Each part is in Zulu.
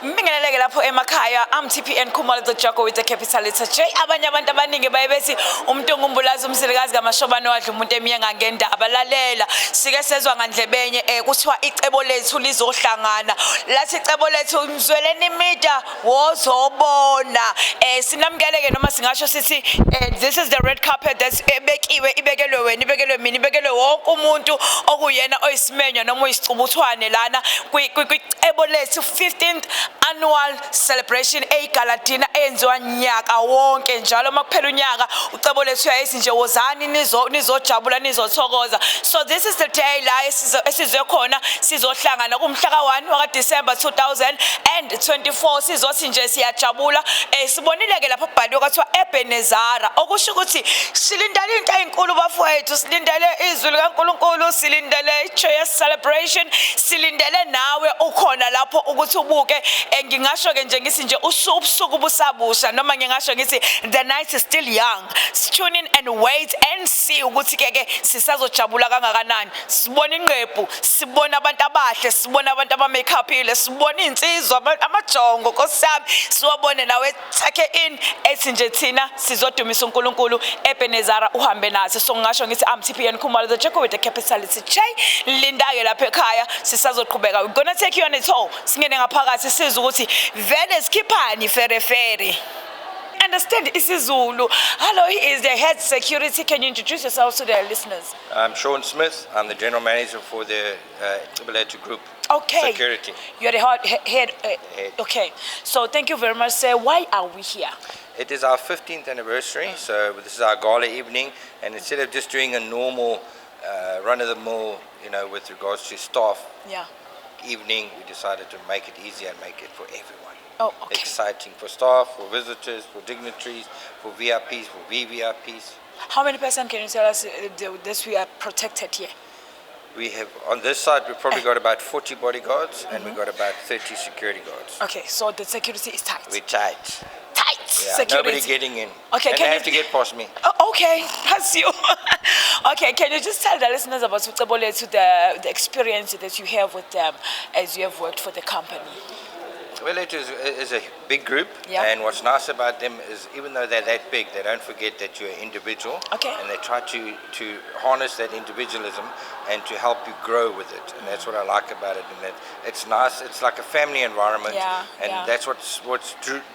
Mbingeleleke lapho emakhaya I'm TPN Khumalo the Joko with the capital letter J. Abanye abantu abaningi bayebethi umuntu ongumbulazi umsirikazi kaMashobane wadla umuntu emiyenga ngendaba lalela sike sezwa ngandlebenye kuthiwa icebo lethu lizohlangana lathi icebo lethu umzweleni media wozobona sinamkeleke noma singasho sithi this is the red carpet that's ibekelwe wena ibekelwe mina ibekelwe wonke umuntu okuyena oyisimenyo noma oyisicubuthwane lana kwicebo lethu 15th annual celebration eGaladina eyenziwa nyaka wonke njalo makuphela unyaka ucebo lethu yayisi nje wozani nizojabula nizothokoza. So this is the day la esizwe khona sizohlangana kumhla ka1 waka December 2024 sizothi nje siyajabula sibonile ke lapha kubhaliwe kwathiwa Ebenezara okusho ukuthi silindele into ezinkulu bafowethu silindele izwi likaNkuluNkulu silindele ijoyous celebration silindele nawe ukhona lapho ukuthi ubuke ngingasho ke nje ngisi nje usuku busabusha noma ngingasho ngithi the night is still young. Tune in and wait and see ukuthi ke sisazojabula kangakanani. Sibona inqephu, sibona abantu abahle, sibona abantu abamakeupile, sibona insizwa amajongo nkosami, siwabone nawe take in ethi nje thina sizodumisa uNkulunkulu Ebenezara uhambe nathi. So ngisho ngithi I'm TPN Khumalo the Joko with the capital letter J. Linda ke lapha ekhaya sisazoqhubeka. We're going to take you on a tour. Singene ngaphakathi sizwe ukuthi vele sikhiphani ferefere. Understand isiZulu. Hello, he is the head security. Can you introduce yourself to the listeners? I'm Sean Smith. I'm the general manager for the Tsibilete Group. Okay. Security. You're the head. Okay. So thank you very much, sir. Why are we here? It is our 15th anniversary, so this is our gala evening, and instead of just doing a normal run-of-the-mill, with regards to staff evening, we decided to make it easier and make it for everyone. Oh, okay. Exciting for staff, for visitors, for dignitaries, for VIPs, for VVIPs. How many percent can you tell us this we are protected here? We have, on this side, we've probably got about 40 bodyguards, and we've got about 30 security guards. Okay, so the security is tight. We're tight. Tight Yeah, security. nobody getting in. Okay, and can they you have to get past me. Oh, okay, that's you. Okay, can you just tell the listeners about the experience that you have with them as you have worked for the company? Well, it is a big group, and what's nice about them is even though they're that big, they don't forget that you're an individual, and they try to harness that individualism and to help you grow with it, and that's what I like about it. And that it's nice. It's like a family environment, and that's what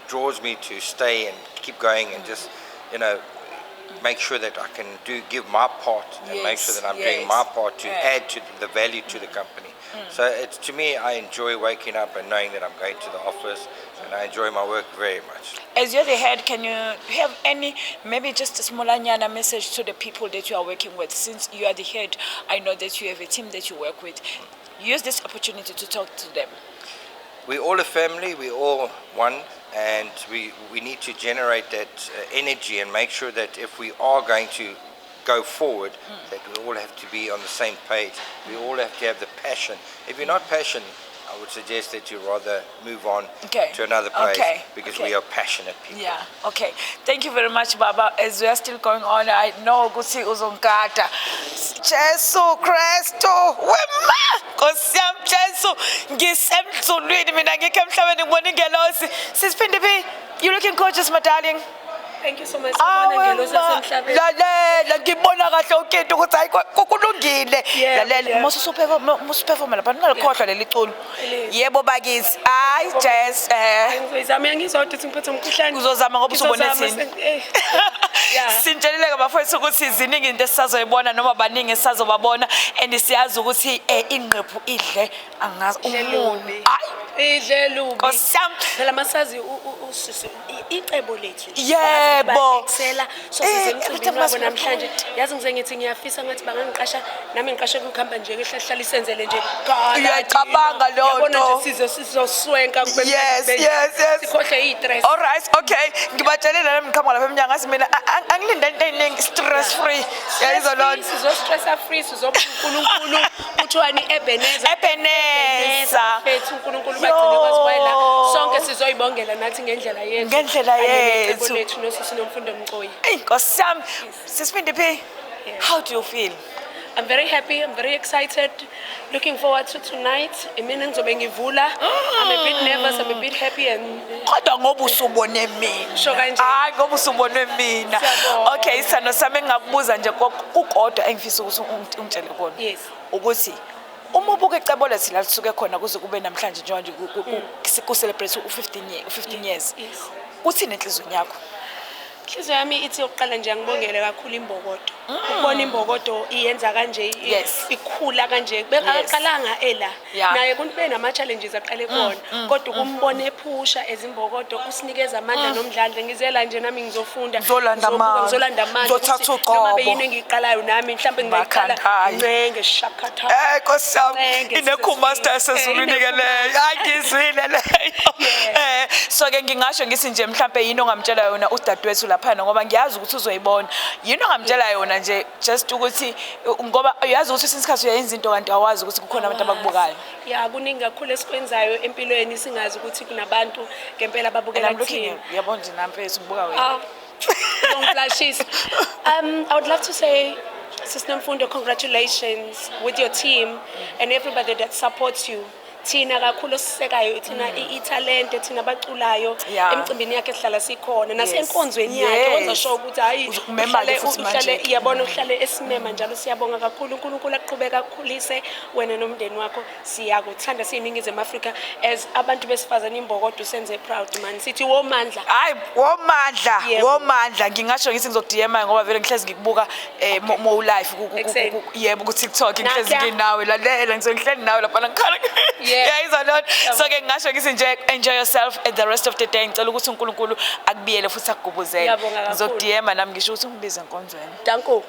draws me to stay and keep going and just make sure that I can give my part and make sure that I'm doing my part to add to the value to the company. So it's, to me, I enjoy waking up and knowing that I'm going to the office, and I enjoy my work very much. As you're the head, can you have maybe just a small message to the people that you are working with? Since you are the head, I know that you have a team that you work with. Use this opportunity to talk to them. We're all a family, we're all one, and we need to generate that energy and make sure that if we are going to go forward, that we all have to be on the same page. We all have to have the passion. If you're not passionate, I would suggest that you rather move on to another place because we are passionate people. Yeah, okay. Thank you very much, Baba. As we are still going on, I know Gusi Uzongata. Jesu Christo, wema! Kosiam Jesu, Gisem Zulid, Minagam Shaman, Winning Gelosi. Sis Pindipi, you're looking gorgeous, my darling. Thank you so much. Lalela ngibona kahle ukhetho ukuthi hayi kukulungile lalela musuperform lapha ningalikhohlwa leli culo yebo bakithi hayi jazz ngizama ngizothi ngiphethe umkhuhlane uzozama ngoba usubone sini sintsheleleke bafowethu ukuthi iziningi into esisazoyibona noma baningi esizobabona and siyazi ukuthi inqephu idle angazi umuntu idle lubi kosam phela masazi icebo lethu yebo excela so sizemcibini wabo namhlanje yazi ngize ngithi ngiyafisa ngathi bangangiqasha nami ngiqashe kukhamba nje ehlahla isenzele nje uyacabanga lo yabona nje sizoswenka kube yes sikhohle istress. All right, okay, ngibatshelile nami ngiqhamuka lapha eminyanga ngathi mina angilinda into eyiningi stress free yayizo lonto sizo-stress free sizoba uNkulunkulu uthiwani Ebeneza bethu uNkulunkulu bagcine kwaziwela sonke sizoyibongela nathi ngendlela yethu lethu nosisi nomfundo Mcoyi. Hey Nkosi yami, Sis Pindipi, how do you feel? I'm very happy, I'm very excited, looking forward to tonight. Mina ngizobe ngivula. I'm a bit nervous, I'm a bit happy and kodwa ngoba usubone mina Sho kanje. hayi ngoba usubone mina Siyabonga. okay sano sami engakubuza nje kukodwa engifisa ukuthi ungitshele kona Yes. ukuthi uma ubuke icebo lethi la lisuke khona kuze kube namhlanje njengoba ku celebrate u15 years Yes. uthini enhlizweni yakho Inhliziyo yami ithi yokuqala nje ngibongele kakhulu imbokodo. Ukubona imbokodo iyenza kanje Yes. ikhula kanje. Bekaqalanga ela. Yeah. Naye kube nama challenges aqale khona. Kodwa ukumbona ephusha ezimbokodo usinikeza amandla nomdlandla ngizela nje nami ngizofunda. Ngizolanda amandla. Ngizolanda amandla. Ngizothatha ukuthi noma uqobo. beyini engiqalayo nami mhlambe ngingayiqala Makhandayi. ngenge shakatha. Nkosi yami Ngeke inekhumasta esezulwini ke leyo angizwile leyo Yeah. so ke ngingasho ngithi nje mhlambe yini ongamtshela yona udadewethu lapha ngoba ngiyazi ukuthi uzoyibona yini ongamtshela yona nje just ukuthi ngoba uyazi ukuthi isikhathi uyayenza into kanti awazi ukuthi kukhona abantu abakubukayo Ya kuningi kakhulu esikwenzayo empilweni singazi ukuthi kunabantu ngempela ababukela kuthina. yabona nje nampethu ngibuka wena Don't flashes. I would love to say, Sister Mfundo, congratulations with your team and everybody that supports you. Thina kakhulu sisekayo thina italente thina abaculayo Yeah. emcimbini yakhe sihlala sikhona nasenkonzweni Yes. yakhe wenza sure ukuthi hayi Uzumema ke futhi manje. uhlale iyabona uhlale esimema njalo siyabonga kakhulu uNkulunkulu aqhubeka akhulise wena nomndeni wakho siyakuthanda siyiningizimu Afrika as abantu besifazana imbokodo senze proud man sithi womandla hayi womandla Yebo. womandla ngingasho ngithi ngizokudm ngoba vele ngihlezi ngikubuka mo live Exactly. yebo ku TikTok ngihlezi Nakuya. nginawe lalela ngihlezi nawe lapha ngikhala yeah is a lot so ke ngingasho ngithi nje enjoy yourself at the rest of the day ngicela ukuthi uNkulunkulu akubiyele futhi akugubuzele Ngiyabonga kakhulu. ngizokudm nami ngisho ukuthi ungibize enkonzweni danko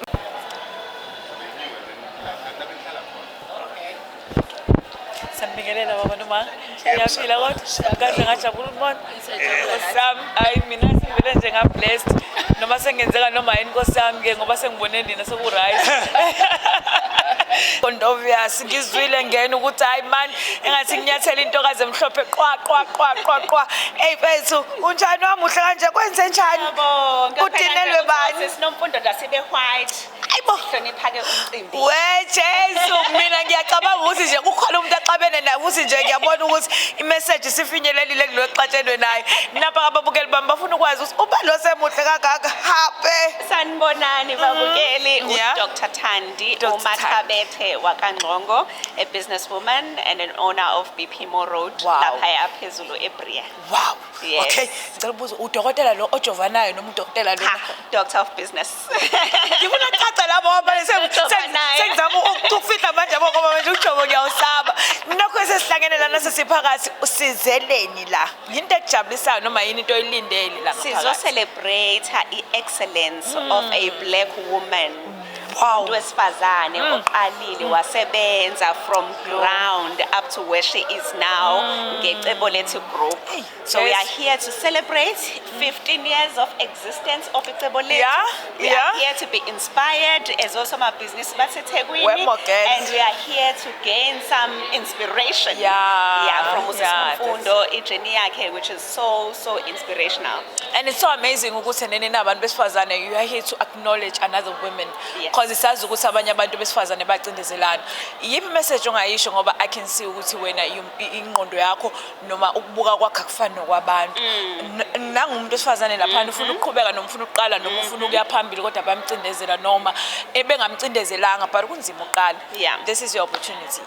sanibingelela baba noma ngiyaphila kodwa kahle ngajabula ukubona osami hayi mina singivele nje ngablessed noma sengenzeka noma yini nkosami ke ngoba sengibone nina sekuright and obvious ngizwile ngene ukuthi hayi man engathi nginyathela intokazi emhlophe qwa hey bethu unjani wami uhle kanje kwenze njani udinelwe bani sinomfundo lasibe white ayibo hlonipha ke umcimbi Jesu mina ngiyacabanga ukuthi nje kukhona umuntu axabene naye ukuthi nje ngiyabona ukuthi imessage sifinyelelile kulo xatshelwe naye napha ababukeli bami bafuna ukwazi ukuthi uba lo semuhle kangaka hape sanibonani babukeli Yeah. uDr Thandi Dr. uMathabethe wakangqongo a businesswoman and an owner of BP Mo Road Wow. lapha phezulu eBria wow Yes. okay ngicela ukubuza udokotela lo ojovanayo noma udokotela lo doctor of business ngifuna caca labo abanye Ojovanayo. sengizama ukufihla manje ngoba manje ujobo ngiyawusaba nakho sesihlangene lana sesiphakathi usizeleni la yinto ejabulisayo noma yini into oyilindele la sizo ngaphakathi celebrate i-excellence of a black woman wow umuntu wesifazane oqalile wasebenza from ground up to where she is now ngecebo lethi group so we yes. are here to celebrate 15 years of existence of icebo lethi Yeah, we yeah. are here to be inspired as also my business baseThekwini Wemo girls. and we are here to gain some inspiration Yeah, from Moses yeah, Mfundo ijourney yakhe which is so inspirational. And it's so amazing ukuthi nene nabantu besifazane you are here to acknowledge another women Yes. because isazi ukuthi abanye abantu besifazane bacindezelana yipi message ongayisho ngoba I can see ukuthi wena ingqondo yakho noma ukubuka kwakho akufani nokwabantu nangumuntu wesifazane lapha ufuna ukuqhubeka noma ufuna ukuqala noma ufuna ukuya phambili kodwa bamcindezela noma ebengamcindezelanga but kunzima uqala Yeah. this is your opportunity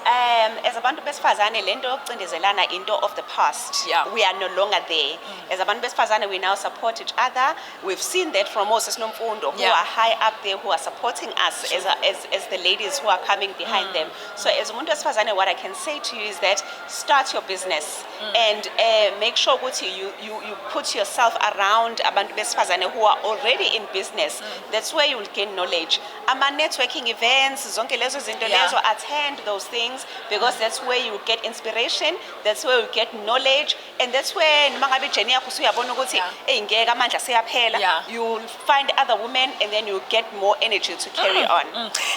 As abantu besifazane lento yokucindezelana into of the past. Yeah. We are no longer there. As abantu besifazane we now support each other. We've seen that from Moses Nomfundo who Yeah. are high up there who are supporting us as the ladies who are coming behind them. So as umuntu wesifazane what I can say to you is that start your business and make sure ukuthi you put yourself around abantu besifazane who are already in business. That's where you will gain knowledge. Ama networking events zonke lezo zinto Yeah. lezo attend those things because that's where you get inspiration, that's where you get knowledge, and that's where noma ngabe journey yakho usuyabona ukuthi ngeke amandla seyaphela, Yeah. you'll find other women and then you get more energy to carry on.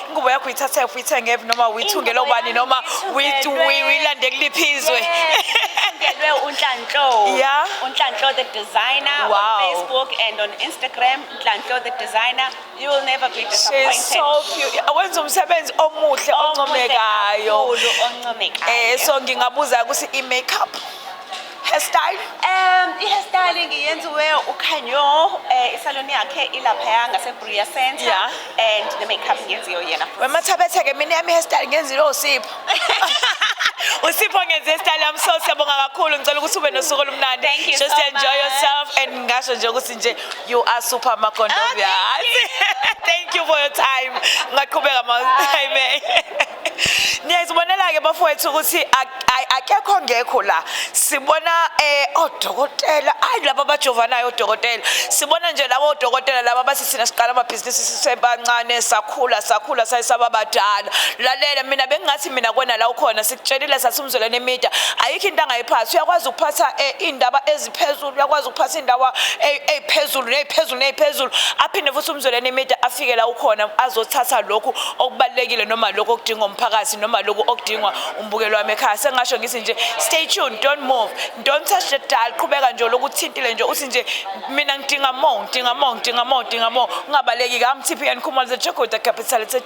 ingubo yakho uyithatha uyithenge noma uyithungele Ingubo ubani yami noma ngiyithungelwe. uyilande kuliphizwe Ngelwe unhlanhla Nhlanhlo. Yeah. Nhlanhlo the designer Wow. on Facebook and on Instagram. Nhlanhlo the designer. You will never be disappointed. She's so beautiful. Wenza umsebenzi omuhle oncomekayo. Kakhulu, oncomekayo. So ngingabuza ukuthi i-makeup, hairstyle. I-hairstyling yenziwe uKhanyo, isalon yakhe ilaphaya ngaseBria Center. Yeah. And the makeup yenziwe yena. Wemathabetheke mina yami hairstyle ngenzile uSipho. uSipho ngenze hairstyle yami so siyabonga kakhulu ngicela ukuthi ube nosuku olumnandi. Thank you Just so enjoy much. yourself and ngasho nje ukuthi nje you are super Makondovia. Thank you for your time. Ngaqhubeka Amen. Niyazibonela ke bafowethu ukuthi akekho ngekho la. Sibona odokotela laba abajovanayo odokotela. Sibona nje labo odokotela laba basisina siqala amabhizinisi sisebancane sakhula sayisaba badala. Lalela mina bengathi mina kwena la ukhona sikutshelile sasumzwelene emedia ayikho into angayiphathi uyakwazi ukuphatha indaba eziphezulu uyakwazi ukuphatha indawo eziphezulu aphinde futhi umzwelene emedia afike la ukhona azothatha lokhu okubalekile noma lokhu okudinga umphakathi noma lokhu okudingwa umbukelo wami ekhaya sengasho ngithi nje stay tuned, don't move, don't touch the dial, qhubeka nje lokuthintile nje uthi nje mina ngidinga more ungabaleki ka MTPN Khumalo the Joko the capital it's a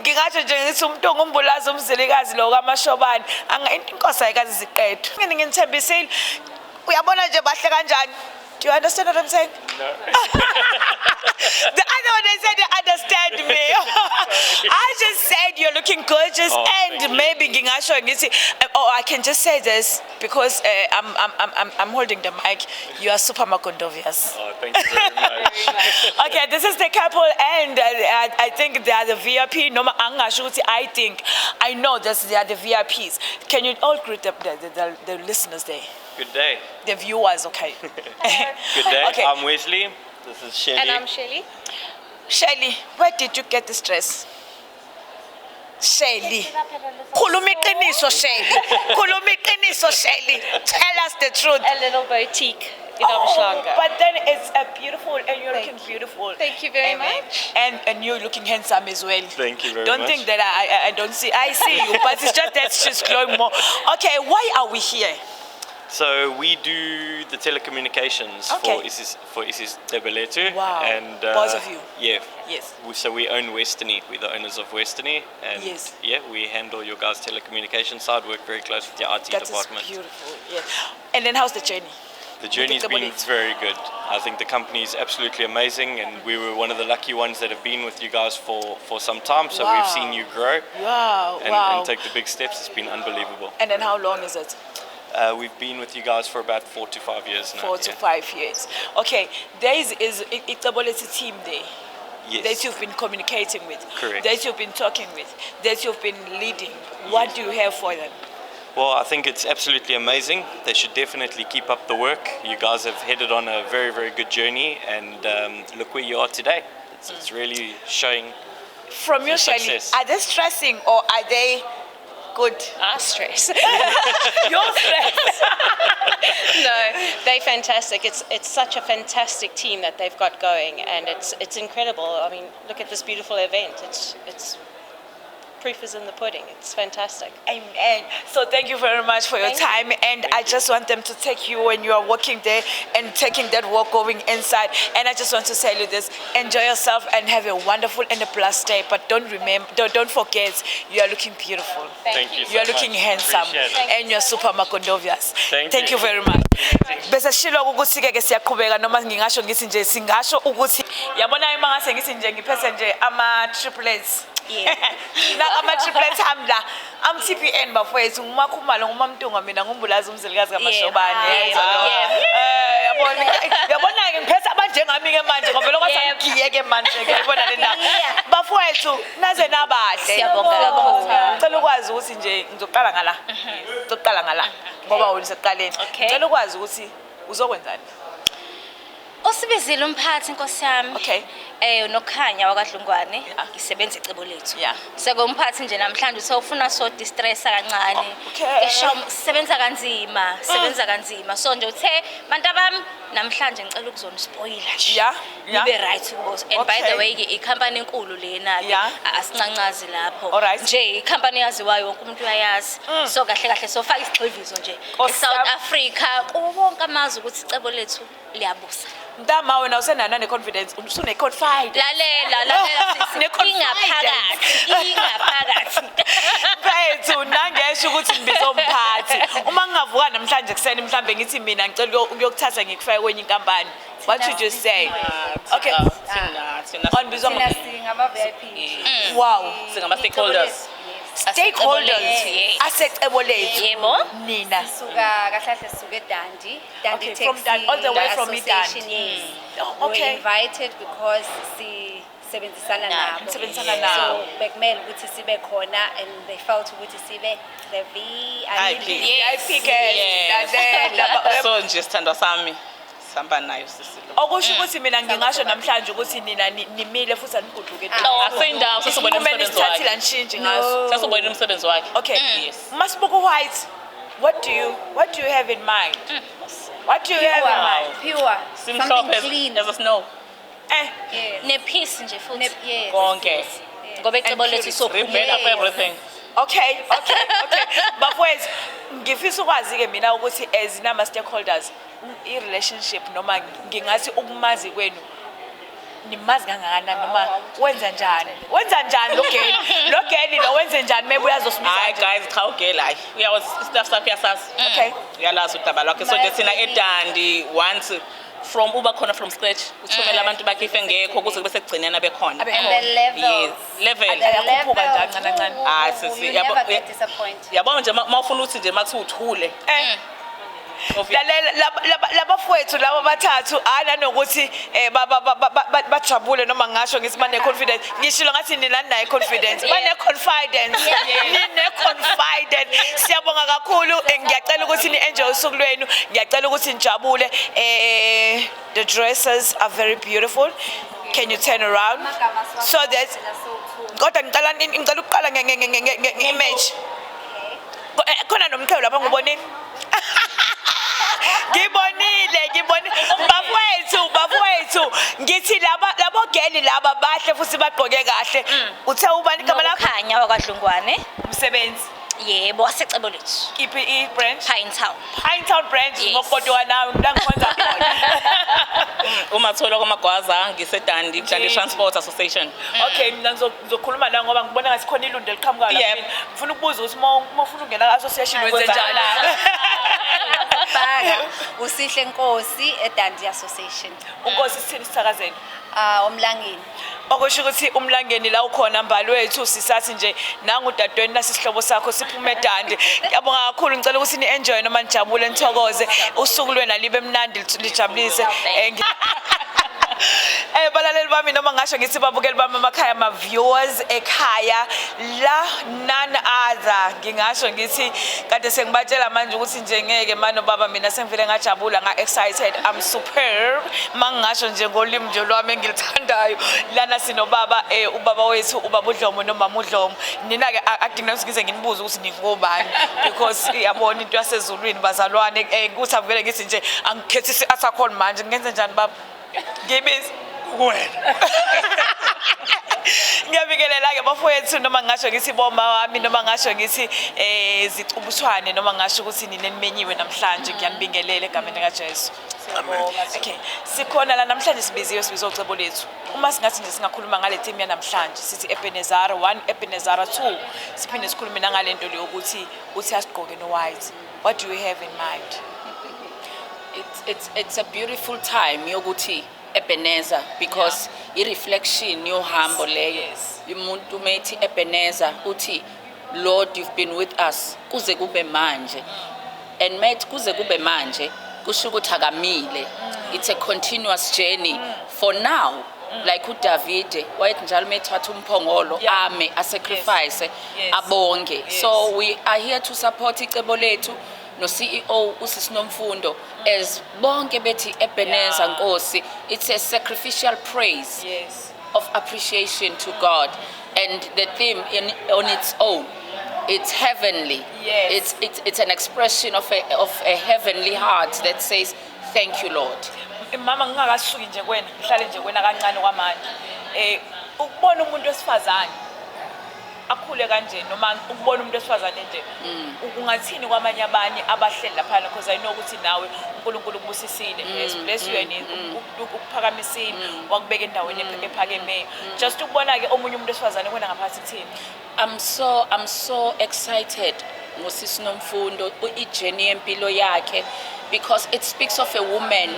ngingatsho nje ngithi umuntu ongumbulazi umzilikazi lo kaMashobane inkosi ayikazi ziqedwe mina ngithembisile uyabona nje bahle kanjani. Do you understand what I'm saying? No. The other one they said they understand me. I just said you're looking gorgeous and maybe ngingasho ngithi I can just say this because I'm holding the mic. You are super Makondovias. Oh, thank you very much. Okay, this is the couple and I think they are the VIP. No, I know this they are the VIPs. Can you all greet the listeners there? Good day. The viewers, okay. Good day. Okay. I'm Wesley. This is Shelly. And I'm Shelly. Shelly, where did you get this dress? Shelly. Khuluma iqiniso Shelly. Khuluma iqiniso Shelly. Tell us the truth. A little boutique in Abushlanga. But then it's a beautiful and you're looking beautiful. Thank you very Amen. much. And you're looking handsome as well. Thank you very Don't much. think that I don't see. I see you, but it's just that she's glowing more. Okay, why are we here? So we do the telecommunications Okay. for Isis Debeletu. Wow. And Both of you? Yeah. Yes. So we own Westerney. We're the owners of Westerney. And Yes. yeah, we handle your guys' telecommunication side, work very close with the IT That is department. beautiful. Yeah. And then how's the journey? The journey's With been Debeletu? very good. I think the company is absolutely amazing, and we were one of the lucky ones that have been with you guys for some time. So Wow. we've seen you grow Wow. and take the big steps. It's been unbelievable. And then how long is it? We've been with you guys for about 4 to 5 years now. 4 to 5 years. Okay, there is it's a team there. Yes. That you've been communicating with. Correct. That you've been talking with. That you've been leading. What do you have for them? Well, I think it's absolutely amazing. They should definitely keep up the work. You guys have headed on a very, very good journey, and look where you are today. It's really showing. From your Shelly, success. are they stressing or are they good? I stress. You're stressed. No, they're fantastic. It's such a fantastic team that they've got going, and it's incredible. I mean, look at this beautiful event. It's proof is in the pudding. It's fantastic. Amen. So thank you very much for your Thank time, and I just want them to take you when you are walking there and taking that walk going inside. And I just want to tell you this: enjoy yourself and have a wonderful and a blessed day. But don't forget, you are looking beautiful. Thank you so You are looking much. handsome, Appreciate it. and you're super Makondovias. Thank you you. very much. Bese shilo ukuthi ke siyaqhubeka noma ngingasho ngithi nje singasho ukuthi yabona imangase ngithi nje ngiphethe nje ama triplets. Yeah. Na ama triplets hamla am TPN bafowethu ngumakhumalo ngumamtunga mina ngumbulazi umzilikazi kaMashobane. Yabona ke ngiphethe abanjengami ke manje ngoba lokho sangigiye ke manje ke yabona le ndaba. Bafowethu naze nabahle. Siyabonga kakhulu. Ngicela ukwazi ukuthi nje ngizoqala ngala. Ngizoqala ngala ngoba wena useqaleni. Okay. Ngicela ukwazi ukuthi uzokwenzani. Usibizile umphathi Nkosi yami. Okay. Nokhanya wakwaDlungwane ngisebenza icebo lethu. Yeah. Sekumphathi nje namhlanje usofuna so distressa kancane. Okay. Esho sebenza kanzima, so nje uthe bantu bami namhlanje ngicela ukuzonispoila nje. Yeah. Nibe right boss. And by the Okay. way icompany enkulu lena ke Yeah. asincancazi lapho. Alright. Nje icompany yaziwayo wonke umuntu uyayazi. So kahle sofaka isigxivizo nje. eSouth Africa wonke amazwe ukuthi icebo lethu liyabusa. Ntama wena usenana ne-confidence usune-confide Lalela ingaphakathi. Mfethu nangesho ukuthi ngibizo umphathi uma ngingavuka namhlanje kuseni mhlambe ngithi mina ngicela ukuyokuthatha ngikufake kwenye inkampani. What you just say? Okay. On bizwa Singama VIP. Wow. Singama stakeholders. Stakeholders. Asecebo lethu. Yebo. Nina. Suka kahlahle suke Dandi. Okay, Taxi from Dandi, all the way from Association, Dandi. yes. Oh, okay. We were invited because sebenzisana nabo. Sebenzisana nabo. So bekumele ukuthi sibe khona and they felt ukuthi sibe the VIP. VIP guest. So nje sithandwa sami sihamba nayo sisi. Okusho ukuthi mina ngingasho namhlanje ukuthi nina nimile futhi aniguduke. Asindawo sesibona umsebenzi wakhe. Kumele nishintshi ngaso. Sesibona umsebenzi wakhe. Okay. Yes. Masibuko White. What do you have in mind? What do you have in mind? Pure. Simhlophe Something clean. as snow. Yes. Nepeace nje futhi. Yes. Konke. Ngoba icebo lethu Prepare for everything. Okay. Bafowethu ngifisa ukwazi ke mina ukuthi as nama stakeholders i-relationship noma ngingathi ukumazi kwenu nimazi kangakanani noma wenza njani lo geli lo wenze njani maybe uyazosimiza Hi guys, cha ugela hayi. Uyawazi staff sakhe yasazi. Okay. Uyalazi udaba lwakhe so nje thina eDandi once from uba khona from scratch uthumela abantu bakhe ife ngekho ukuze bese kugcinena bekhona. And the level. Yes, level. Ayakhuphuka kancane kancane. Ah, sisi, You yabo- never get disappointed. Yabona nje mawufuna ukuthi nje makuthi uthule. Labafowethu laba bathathu nanokuthi bajabule noma ngasho ngithi bane confidence ngishilo ngathi nina nayo confidence bane confidence siyabonga kakhulu ngiyacela ukuthi ni enjoy usuku lwenu ngiyacela ukuthi nijabule the dresses are very beautiful. Can you turn around so that kodwa ngicela ukuqala nge-image khona nomqhelo lapha ngubonile ngibonile bafowethu ngithi labo geli laba bahle futhi bagqoke kahle uthe ubani igama lakho Nokhanya wakwaDlungwane. umsebenzi Yebo wasecebo lethu. iphi i-branch Pinetown branch Yes. ngokodwa nawe ngangikwenza khona Uma thola kwamagwaza ngiseDandi Dandi Transport Association. Okay mina ngizokhuluma la ngoba ngibona ngathi khona ilundo liqhamuka la Yep. kimi ngifuna ukubuza ukuthi uma ufuna ungena association wenze njani Banga usihle Nkosi eDandi Association. unkosi sithini sithakazeni Omlangeni. okusho ukuthi umlangeni la ukhona mbali wethu sisathi nje nangudadweni nasisihlobo sakho siphume eDandi ngiyabonga kakhulu ngicela ukuthi ni enjoy noma nijabule nithokoze usuku lwena libe mnandi lijabulise balaleli bami noma ngasho ngithi babukeli bami emakhaya ama viewers ekhaya la none other ngingasho ngithi kade sengibatshela manje ukuthi nje ngeke manje baba mina sengivele ngajabula excited I'm superb mangasho nje ngolimi nje lwami engilithandayo lana sinobaba ubaba wethu ubaba uDlomo nomama uDlomo nina ke akudinga ukuthi ngize nginibuze ukuthi ningobani because yabona into yasezulwini bazalwane ukuthi avele ngithi nje angikhethisi asakhona manje ngenze njani baba Gibis wena ngiyabingelela ke bafowethu noma ngasho ngithi bomba wami noma ngasho ngithi zicubuswane noma ngasho ukuthi nini nimenyiwe namhlanje ngiyanibingelela egameni kaJesu. Okay sikhona la namhlanje sibizo ucebo lethu uma singathi nje singakhuluma ngale team yanamhlanje sithi Ebenezer 1 Ebenezer 2 siphinde sikhulume ngalento leyo ukuthi uthi asigqoke no white. What do you have in mind? It's a beautiful time yokuthi Ebenezer because i-reflection yohambo leyo umuntu methi Ebenezer uthi Lord you've been with us kuze kube manje and mate kuze kube manje kusho ukuthi akamile it's a continuous journey for now like uDavid wayethi njalo methatha umphongolo ame a sacrifice abonge so we are here to support icebo lethu no CEO uSisinomfundo as bonke bethi Ebenezer Nkosi it's a sacrificial praise of appreciation to God. And the theme on its own, it's heavenly. Yes. It's an expression of a heavenly heart that says, thank you, Lord. Mama ngingakasuki nje kwena ngihlale nje kwena kancane kwamanje ukubona umuntu wesifazane akhule kanje noma ukubona umuntu wesifazane nje ungathini kwamanye abanye abahleli lapha because I know ukuthi nawe uNkulunkulu ubusisile yes bless you and ukuphakamisile wakubeka endaweni ephakeme just ukubona ke omunye umuntu wesifazane kwena ngaphansi kuthini. I'm so excited ngosisi Nomfundo ijourney empilo yakhe because it speaks of a woman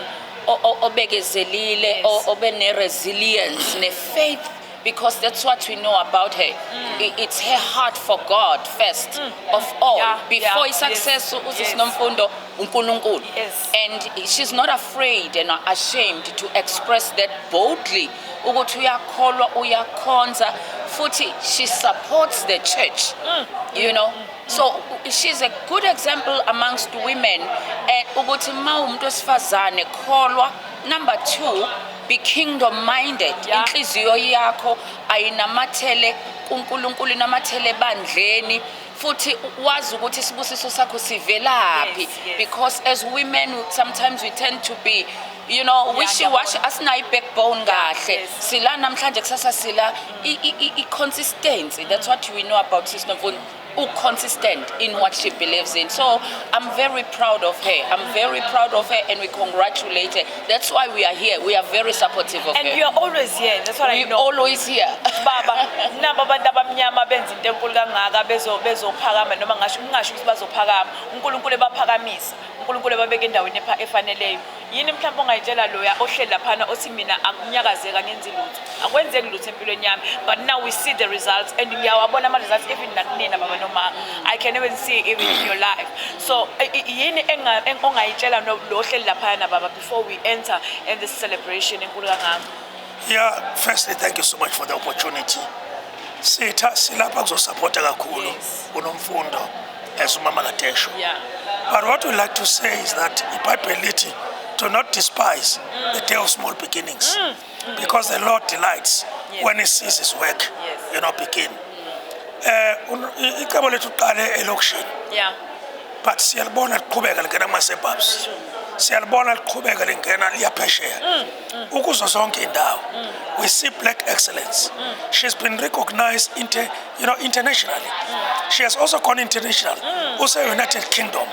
obekezelile obene resilience ne faith because that's what we know about her. It's her heart for God first of all before success usisi Nomfundo uNkulunkulu. And she's not afraid and not ashamed to express that boldly ukuthi uyakholwa uyakhonza futhi she supports the church you know. So she's a good example amongst women and ukuthi ma umuntu wesifazane kholwa. Number 2, be kingdom minded. Inhliziyo yakho ayinamathele kuNkulunkulu inamathele bandleni futhi wazi ukuthi isibusiso sakho sivelaphi because as women sometimes we tend to be wishy-washy asinayo backbone kahle sila namhlanje kusasa sila consistency. That's what we know about Sister Nomfundo. Consistent in what she believes in. So I'm very proud of her. I'm very proud of her and we congratulate her. That's why we are here. We are very supportive of her. And you are always here. That's what I know. Always here. Baba, naba abantu abamnyama benza into enkulu kangaka bezophakama noma ngasho ukuthi bazophakama. uNkulunkulu ebaphakamisa. uNkulunkulu ebabeka endaweni efaneleyo. Yini mhlawumbe ongayitshela loya ohleli lapha othi mina akunyakazeka ngenza lutho. Akwenzeki lutho empilweni yami. But now we see the results and ngiyawabona ama results even nakunina baba noma I can even see it even in your life. So yini engayitshela lo ohleli lapha na baba before we enter in this celebration enkulu kangaka. Yeah, firstly thank you so much for the opportunity. Sitha silapha kuzosupporta kakhulu uNomfundo as uMama Katesho. Yeah. But what we like to say is that iBhayibheli do not despise the day of small beginnings because the Lord delights when he sees his work begin. Icebo lethu uqale elokishini. Yeah. But siyalibona liqhubeka lingena kuma-suburbs. Siyalibona liqhubeka lingena liyaphesheya. Ukuzo zonke indawo. We see black excellence. She's been recognized internationally. She has also gone international. Also United Kingdom.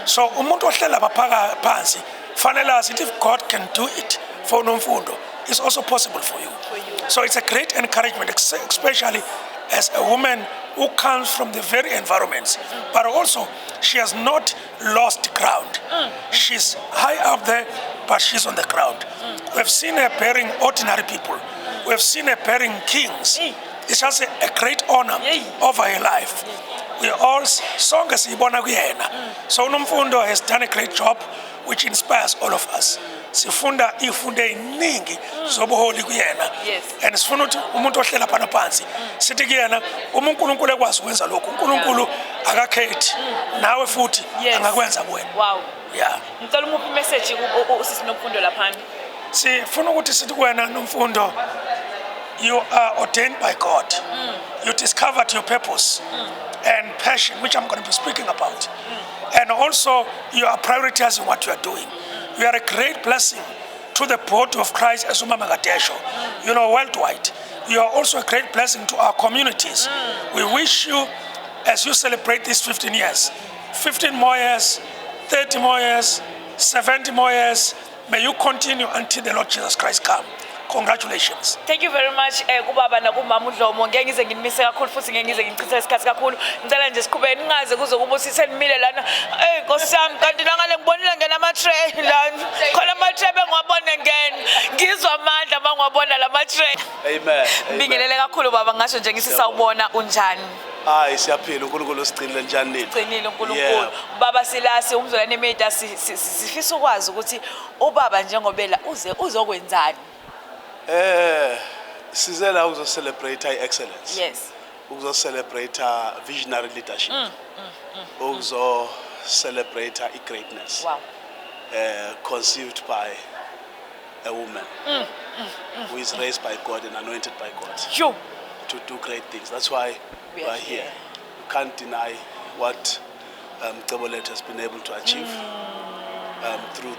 So umuntu ohlela lapha phansi fanele azi if God can do it for Nomfundo, it's also possible for you. So it's a great encouragement, especially as a woman who comes from the very environments, but also she has not lost ground. She's high up there, but she's on the ground. We've seen her bearing ordinary people. We've seen her bearing kings. It's just a great honor over her life. We all song as ibona kuyena. So Nomfundo has done a great job, which inspires all of us. Sifunda ifunde iningi zobuholi kuyena. And sifuna ukuthi umuntu ohlela phana phansi sithi kuyena uNkulunkulu ekwazi ukwenza lokho. uNkulunkulu akakhethi nawe futhi angakwenza kuwena. Wow. Yeah. Ngicela umuphi message usisi Nomfundo lapha. Sifuna ukuthi sithi kuwena Nomfundo, you are ordained by God. You discovered your purpose and passion, which I'm going to be speaking about. And also, you are prioritizing what you are doing. You are a great blessing to the body of Christ as uMama Katesho, worldwide. You are also a great blessing to our communities. We wish you, as you celebrate these 15 years, 15 more years, 30 more years, 70 more years, may you continue until the Lord Jesus Christ come. Congratulations. Thank you very much kubaba nakumama uDlomo. Ngeke ngize ngimise kakhulu futhi ngeke ngize ngichithe isikhathi kakhulu. Ngicela nje siqhubeke ningaze kuzokuba sisenimile lana. Nkosi yami kanti ngale ngibonile ngena ama tray lana. Khona ama tray bengiwabona ngene. Ngizwa amandla mangwabona lama tray. Amen. Bingelele kakhulu baba ngasho nje ngisisawubona unjani. Hayi siyaphila uNkulunkulu usigcinile njani nini? Ugcinile uNkulunkulu. Baba Silasi umzolwane media sifisa ukwazi ukuthi ubaba njengobela uzokwenzani. Size la uzo celebrate excellence. Yes. Uzo celebrate visionary leadership. Uzo celebrate greatness. Wow. Conceived by a woman who is raised by God and anointed by God to do great things. That's why we are here. You can't deny what Cebolethu has been able to achieve through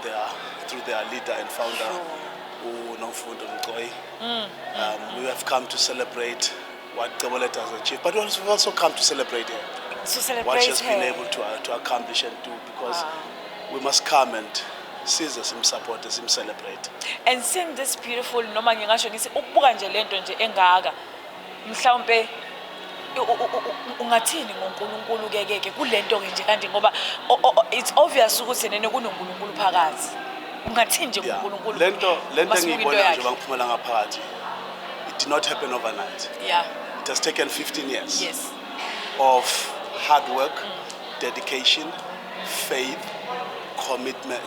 their leader and founder, Nomfundo Mqoyi. We have come to celebrate what Cebolethu has achieved, but we've also come to celebrate her. What she has been able to accomplish and do, because we must come and seize him, support him, celebrate. And seeing this beautiful noma ngingasho ngithi ukubuka nje lento nje engaka mhlawumbe ungathini ngoNkulunkulu keke kulento ke nje kanti ngoba it's obvious ukuthi nene kunoNkulunkulu phakathi ungathini nje ngoNkulunkulu lento engiyibona nje bangiphumela ngaphakathi. It did not happen overnight. It has taken 15 years of hard work, dedication, faith,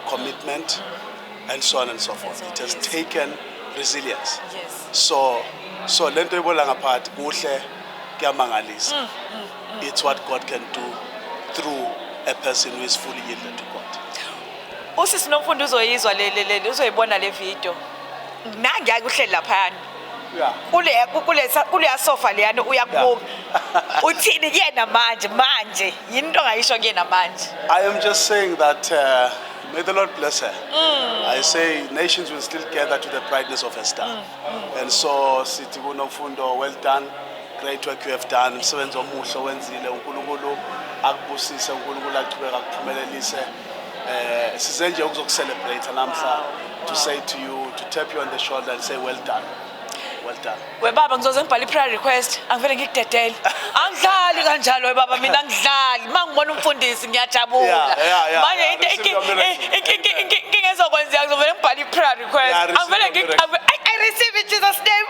commitment, and so on and so forth. It has taken resilience. So lento ibola ngaphakathi kuhle kuyamangalisa. It's what God can do through a person who is fully yielded to God. Usisi Nomfundo uzoyizwa uzoyibona le video. Nangi akuhleli lapha. Kule sofa leyana uyakubuka. Uthini kuyena manje yini into ongayisho kuyena manje? I am just saying that may the Lord bless her. I say nations will still gather to the brightness of her star. And so sithi kuNomfundo, well done. Great work you have done. Umsebenzi omuhle wenzile. uNkulunkulu akubusise, uNkulunkulu aqhubeka akuphumelelise. Size nje ukuzokucelebrate namhla to say to you, to tap you on the shoulder and say well done. Well done. Webaba ngizoze ngibhale prayer request angivele ngikudedele. Angidlali kanjalo webaba mina ngidlali. Mangibona umfundisi ngiyajabula. Manje into ngezokwenza ngizovele ngibhale prayer request. Angivele I receive in Jesus name.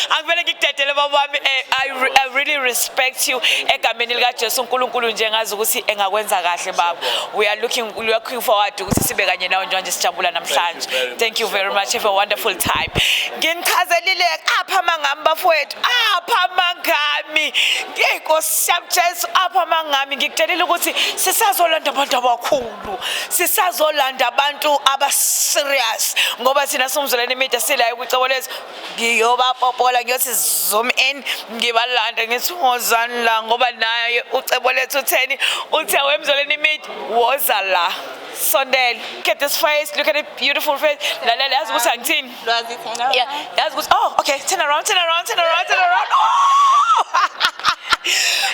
Angivele ngikudedele baba wami. I really respect you egameni lika Jesu uNkulunkulu nje ngazi ukuthi engakwenza kahle baba. We are looking forward ukuthi sibe kanye nawe nje sijabula namhlanje. Thank you very much. Have a wonderful time. Nginichazelile apha mangami bafowethu apha mangami ngekosiyamjesu apha mangami ngikutelela ukuthi sisazolanda abantu abakhulu sisazolanda abantu abaserious ngoba sina somzolene media sila ukuCebolethu ngiyobapopola ngiyothi zoom in ngibalanda ngithi ngozani la ngoba naye uCebolethu utheni uthe wemzolene media woza la sondela look at this face, look at the beautiful face. Lalela yazi ukuthi angithini yazi ukuthi oh okay turn around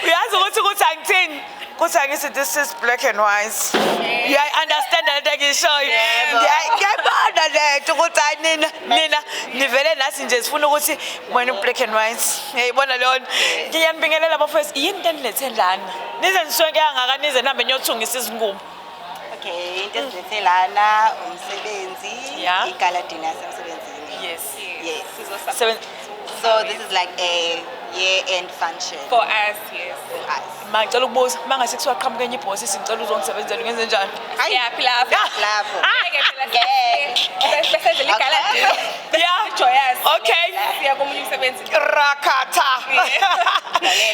yazi ukuthi angithini kuthi angithi this is black and white. I understand that ngishoyo ngiyabona lethu ukuthi nina nivele nasi nje sifuna ukuthi wena black and white ngiyibona leyo ngiyanibingelela abafowethu yini into enilethe lana nize nisonke kangaka nize nihambe niyothungisa izingubo. Okay, into esilethe lana umsebenzi iGaladina semsebenzini. Yes. So this is like a year-end function. For us, yes. For us. Mangicela ukubuza mangase kuthiwa qhamuke enye ibhosi singicela uzongisebenzela ngenze njani? Siyaphi lapho? Lapho. Bese iGaladina. Joyous. Okay. Siya komunye umsebenzi. Rakata.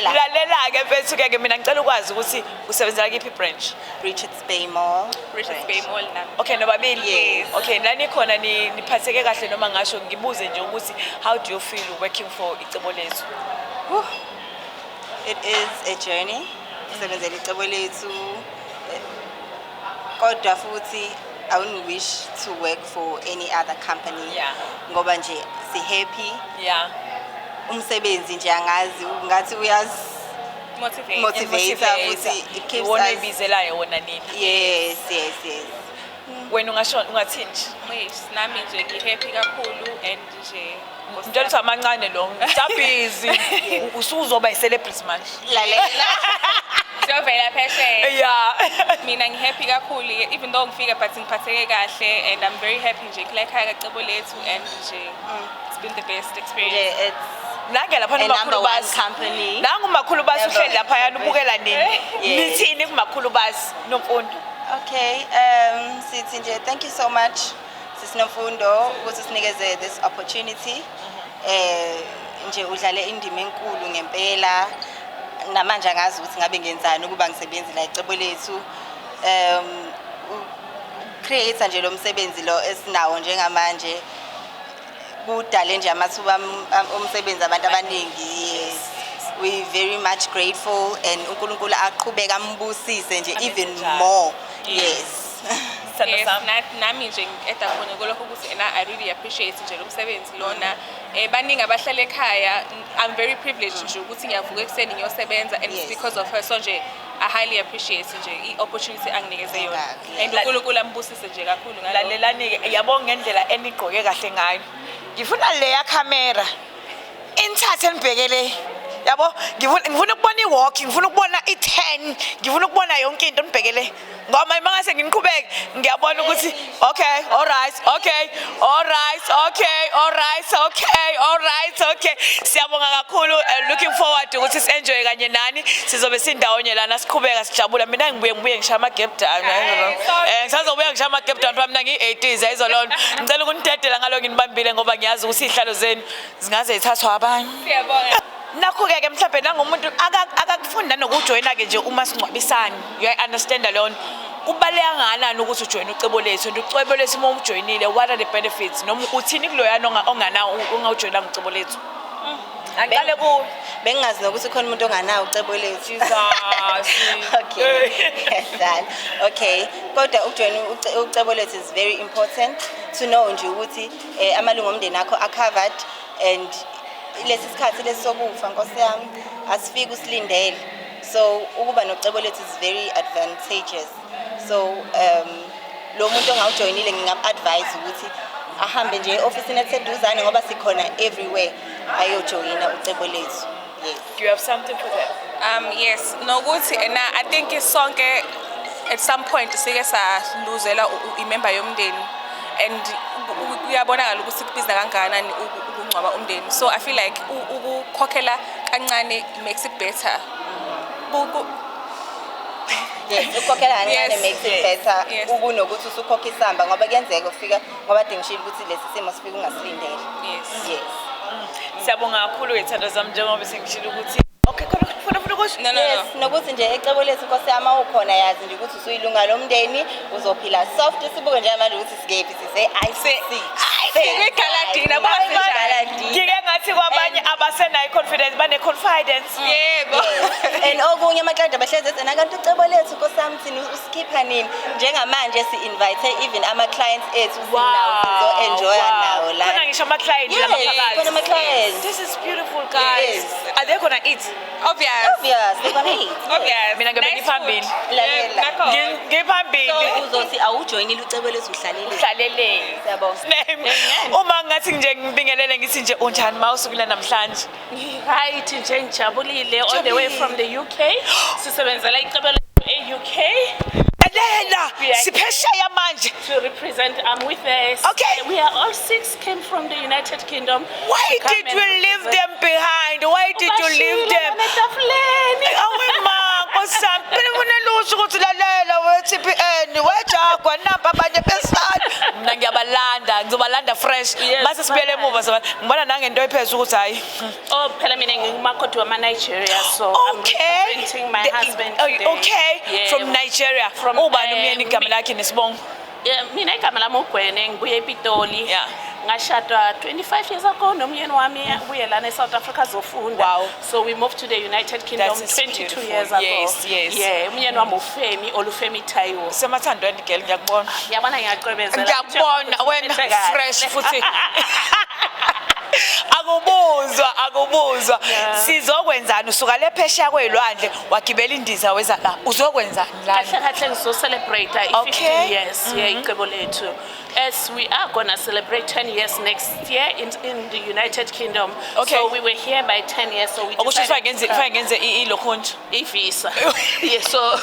Lalela ke mfethu ke mina ngicela ukwazi ukuthi usebenzela kiphi branch? Richards Bay Mall. Richards Bay Mall na. Okay nobabili. Yes. Okay nani khona niphatheke kahle noma ngasho ngibuze nje ukuthi how do you feel working for iCebolethu? It is a journey. Sebenzela iCebolethu. Kodwa futhi I wouldn't wish to work for any other company. Ngoba nje si happy. Umsebenzi nje angazi ngathi uyaz motivate futhi it keeps us ibizelayo wona nini. Yes. Wena ungathini nje? Nami nje ngihappy kakhulu and nje Ngicela ukuthi amancane lo ngijabhizi usuzoba i-celebrity manje. Lalela. Siyovela phesheya. Mina ngihappy kakhulu even though ngifika but ngiphatheke kahle and I'm very happy nje kulekhaya kaCebolethu and nje it's been the best experience. Nange lapha nomakhulubazi company. Nangu makhulubazi uhleli lapha yana ubukela nini? Nithini kumakhulubazi Nomfundo? Okay, sithi nje thank you so much Sis Nomfundo ukuthi sinikeze this opportunity. Nje udlale indima enkulu ngempela. Namanje angazi ukuthi ngabe ngenzani ukuba ngisebenzi la eCebolethu. create nje lo msebenzi lo esinawo njengamanje kudale nje amathuba omsebenzi abantu abaningi. Yes. We very much grateful and uNkulunkulu aqhubeka ambusise nje even more. Yes. Yes, nami nje ngeda khona kulokho ukuthi I really appreciate nje lo msebenzi lona baningi abahlala ekhaya. I'm very privileged nje ukuthi ngiyavuka ekseni ngiyosebenza and it's because of her, so nje I highly appreciate nje i-opportunity anginikeze yona and uNkulunkulu ambusise nje kakhulu ngalo. Lalelani yabonga ngendlela enigqoke kahle ngayo. Ngifuna leya camera inthathe nibhekele. Yabo ngifuna ukubona i-walking, ngifuna ukubona i-10, ngifuna ukubona yonke into nibhekele. Ngoba mangase nginiqhubeke ngiyabona ukuthi okay, all right, okay, all right, okay, all right, okay, all right, okay. Siyabonga kakhulu, looking forward ukuthi si-enjoy kanye nani. Sizobe sindawonye lana siqhubeka sijabula. Mina ngibuye ngishaya ama-gap down. Ngisazobuya ngishaya ama-gap down ngoba mina ngiyi-80s ayizolona. Ngicela ukunidedela ngalo nginibambile ngoba ngiyazi ukuthi ihlalo zenu zingaze zithathwa abanye. Siyabonga. Nakho-ke mhlawumbe nangomuntu akakufunda nokujoyina-ke nje uma singcwabisani. You understand alone. Kubaleka kangakanani ukuthi ujoyine ucebo lethu and ucebo lethu uma ujoyinile, what are the benefits? Noma uthini kuloyana onganawo ungawujoyinanga ucebo lethu? Angiqale kuwe. Bengazi nokuthi khona umuntu onganawo ucebo lethu. Okay. Yes, okay. Kodwa ujoyina ucebo lethu is very important to know nje ukuthi amalungu omndeni akho are covered and lesi sikhathi lesokufa Nkosi yami asifiki usilindele, so ukuba nocebo lethu is very advantageous. So lo muntu ongawujoyinile ngingam-advise ukuthi ahambe nje e-ofisini eseduzane ngoba sikhona everywhere ayojoyina ucebo lethu. Yes. Do you have something for that? Yes, nokuthi I think isonke at some point sike saluzela imember yomndeni and uyabonakala ukuthi kubiza kangakanani ukungcwaba umndeni, so I feel like ukukhokhela kancane makes it better. Yes, ukukhokhela kancane makes it better ukunokuthi usukhokha isamba ngoba kuyenzeka ufika ngoba dingishilo ukuthi lesi simo sifika ungasilindele. Yes. Siyabonga kakhulu ithando zami njengoba sengishilo ukuthi okay khona kusho yes nokuthi nje ecebo lethu Nkosi yami ukhona yazi nje ukuthi usuyilunga lomndeni uzophila soft. Sibuke nje manje ukuthi sikephi sise ICC Galadina ngike ngathi kwabanye abasenayo confidence bane confidence. Yebo. And okunye amaqeda bahleze ethi nakanti ucebo lethu Nkosi yami thina usikhipha nini njengamanje si-invite even ama-clients ethu sinawo sizo-enjoy nawo la. Khona ngisho ama-clients lamaphakathi. Khona ama-clients. This is beautiful guys. Are they gonna eat? Obvious, they're gonna eat. Obvious. Mina ngabe ngiphambili. Ngiphambili. So uzothi awujoyinile ucebo lethu uhlalele. Siyabonga. Uma ngathi nje ngibingelele ngithi nje unjani mawusukile namhlanje? Right nje ngijabulile all the way from the UK. Sisebenzela icebo lethu e-UK. Lela siphesheya manje to represent. I'm with us. Okay. We are all 6 came from the United Kingdom. Why did you leave them behind? Why did you leave them? Ukuthi lalela we-TPN wejagwa napa abanye besana mina ngizobalanda fresh mase sibuyele emuva ngibona nangento ephezulu ukuthi hayi phela mina ngingumakoti wama-Nigeria, so I'm representing my husband today. Okay, from Nigeria. Ubani umyeni igama lakhe nesibongo? Mina igama lami uGwene, ngibuye ePitoli. Ngashadwa 25 years ago nomyeni wami ubuye lana eSouth Africa zofunda. Wow. So we moved to the United Kingdom 22 years ago. Yes. Yeah, umyeni wami uFemi Olufemi Taiwo. Semathandweni girl ngiyakubona. Yabona ngiyaqhubezela. Ngiyakubona wena fresh futhi. Akubuzwa sizokwenzani usuka lephesha kwelwandle wagibela indiza weza la uzokwenzani la kahle ngizocelebrate i-15 years icebo lethu, as we are gonna celebrate 10 years next year in the United Kingdom. So we were here by 10 years, so we decided if ngenze ilokhunja visa. Yeah, so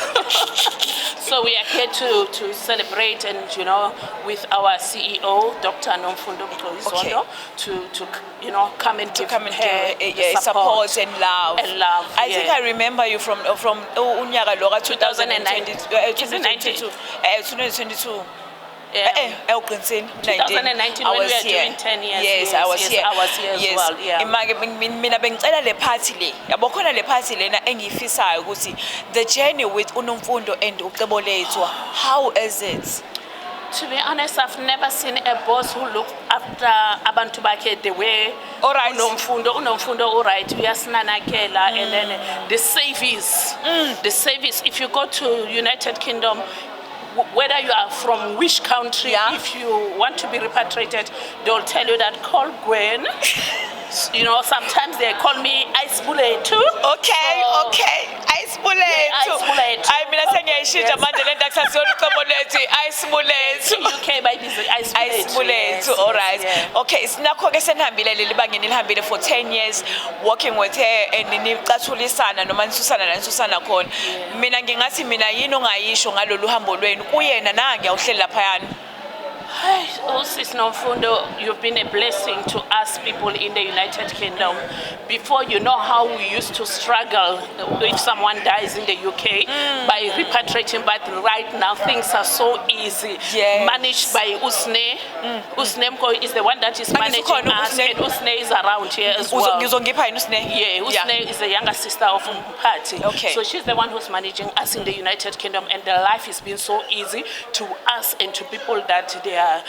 we are here to celebrate and with our CEO Dr. Nomfundo Mtoizondo to come and give her support and love. I think yeah. I remember you from unyaka lo ka 2022. 2022. Yeah. 2019 when we were doing 10 years. Yes, I was here. I was here as well. Yeah. Mina bengicela le party le. Yabo khona le party lena engiyifisayo ukuthi the journey with uNomfundo and ucebo lethu, how is it? To be honest, I've never seen a boss who looked after abantu bakhe the way unomfundo all right, uyasinanakela, and then the service, if you go to United Kingdom, whether you are from which country, if you want to be repatriated, they'll tell you that call Gwen. You know, sometimes they call me Ice Bullet too. Okay, Ice Bullet. I mean, I think I should have managed to Ice Bullet. UK by this Ice Bullet. All right. Okay, it's not Hambile for 10 years working with her and in Katulisana, no man Susana Kon. Minangasi Minayino Aisho, Alulu Hambo, Uyen and Anga, Ushella Payan. Oh, Sis Nomfundo, you've been a blessing to us people in the United Kingdom. Before, you know how we used to struggle if someone dies in the UK by repatriating, but right now things are so easy. Managed by Usne. Usne is the one that is managing us, and Usne is around here as well. Yeah, Usne is the younger sister of Mpati. Okay. So she's the one who's managing us in the United Kingdom, and the life has been so easy to us and to people that they are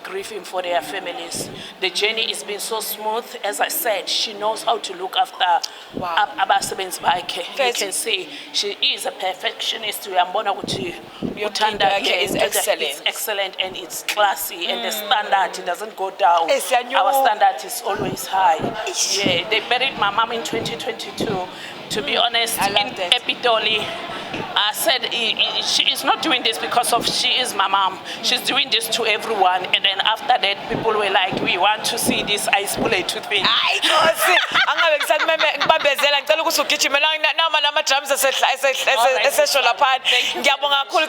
grieving for their families. The journey has been so smooth. As I said, she knows how to look after abasebenzi bakhe. You can see she is a perfectionist. Utanda is excellent. It's excellent and it's classy, and the standard doesn't go down. Our standard is always high. Yeah, they buried my mom in 2022. To be honest, in Epitoli, I said she is not doing this because of she is my mom. She's doing this to everyone, and then after that, people were like, "We want to see this Ice Bullet to thing."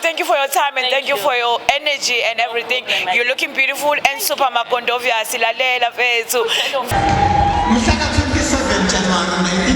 Thank you for your time and thank you for your energy and everything. You're looking beautiful and super makondovia silalela fethu. Mhlaka 27 January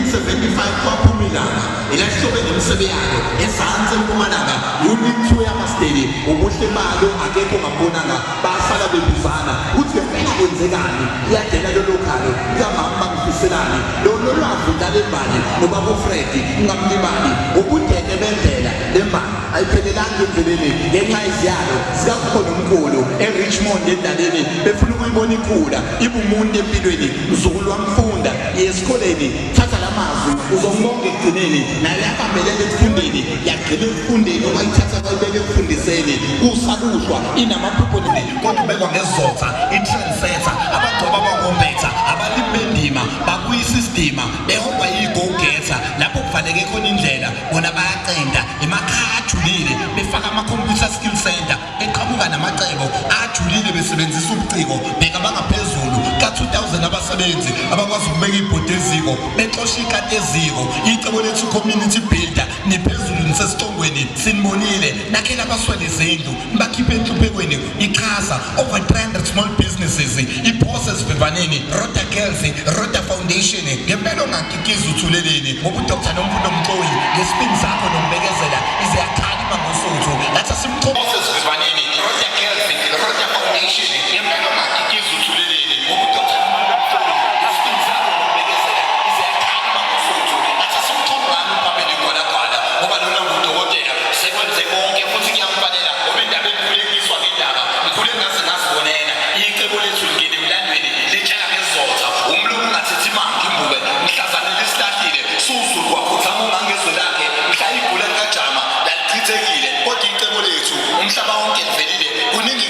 1975 kwaphumilana ilahlobene umsebeyalo esanze eMpumalanga unit 2 yamastedi ubuhle balo akekho ngabonanga basala bebizana uthi ngempela kwenzekani iyadela lo lokhalo kamama bangifiselani lo lolwazi dlale mbali ngoba uFred ngamlibali ubudeke bendlela lembali ayiphelelanga endleleni ngenxa iziyalo sikakhona umkhulu eRichmond endaleni befuna ukuyibona ikhula ibumuntu empilweni mzukulu wamfunda esikoleni thatha lamazwi uzombonga ekugcineni naye akambelele ekufundeni yagcina ekufundeni okwayithatha bayibeke ekufundiseni usabushwa inamaphupho kodwa ubekwa ngezotha itranseta abagcoba abangombetha abalimi bendima babuyisa isidima behokwa yigo-getter lapho kufaneke khona indlela bona bayaqenda emakhaya ajulile befaka ama-computer skill center eqhamuka namacebo ajulile besebenzisa ubuciko bheka bangaphezulu ka-2000 abasebenzi abakwazi ukubeka ibhodi eziko bexosha ikati eziko icebo lethu community builder niphezulu nisesicongweni sinibonile nakhela abaswele izindlu bakhiphe enhluphekweni iqhaza over 300 small businesses i-process bevaneni Rota Girls Rota Foundation ngempela ongakikiza uthuleleni ngoba uDr Nomfundo Mxoli ngesibindi sakho nombekezela iziyakhalima ngosuthu lathi simxhobose bevaneni Rota Girls Rota Foundation ngempela ongakikiza uthuleleni ngoba uDr Nomfundo Mxoli ngesibindi sakho nombekezela iziyakhalima ngosuthu lathi simxhobani phambili khona khona ngoba lona ngudokotela sekwenze konke futhi kuyamfanela ngoba indaba ekhulekiswa ngendaba ikhule ngaze ngasibonela icebo lethu ngene emlandweni letshala ngezotha umlomo ungathethi mangi imbuke mhlazane lesilahlile suzulu wakhuthama ungangezwe lakhe mhla igula likajama lalichithekile kodwa icebo lethu umhlaba wonke livelile kuningi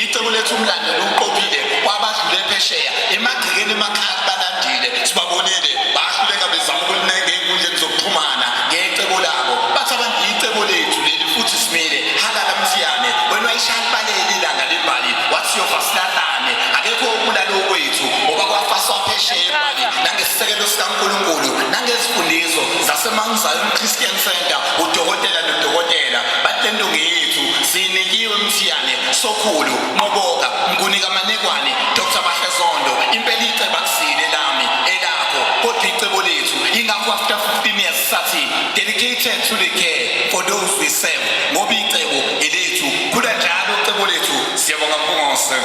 icebo lethu umlando luqophile kwabadlule phesheya emagcekeni emakhaya balandile sibabonele bahluleka bezama ukulinenge ey'nkundleni zokuxhumana ngecebo labo bathi abantu icebo lethu leli futhi simile halala mthiyane wena wayishalibalele ilanga lembali wathi yofasilahlane akekho okulalo kwethu ngoba kwafaswa phesheya imali nangesisekelo sikaNkulunkulu nangezifundiso zaseMount Christian Center udokotela nodokotela batendo ngeyethu sinikiwe mthiyane sokhulu moboka mkunika manekwane Dr. Bahlezondo impela icebo akusile lami elakho kodwa icebo lethu ingakho after 15 years sathi dedicated to the care for those we serve ngoba icebo elethu khula njalo icebo lethu siyabonga Mpungose.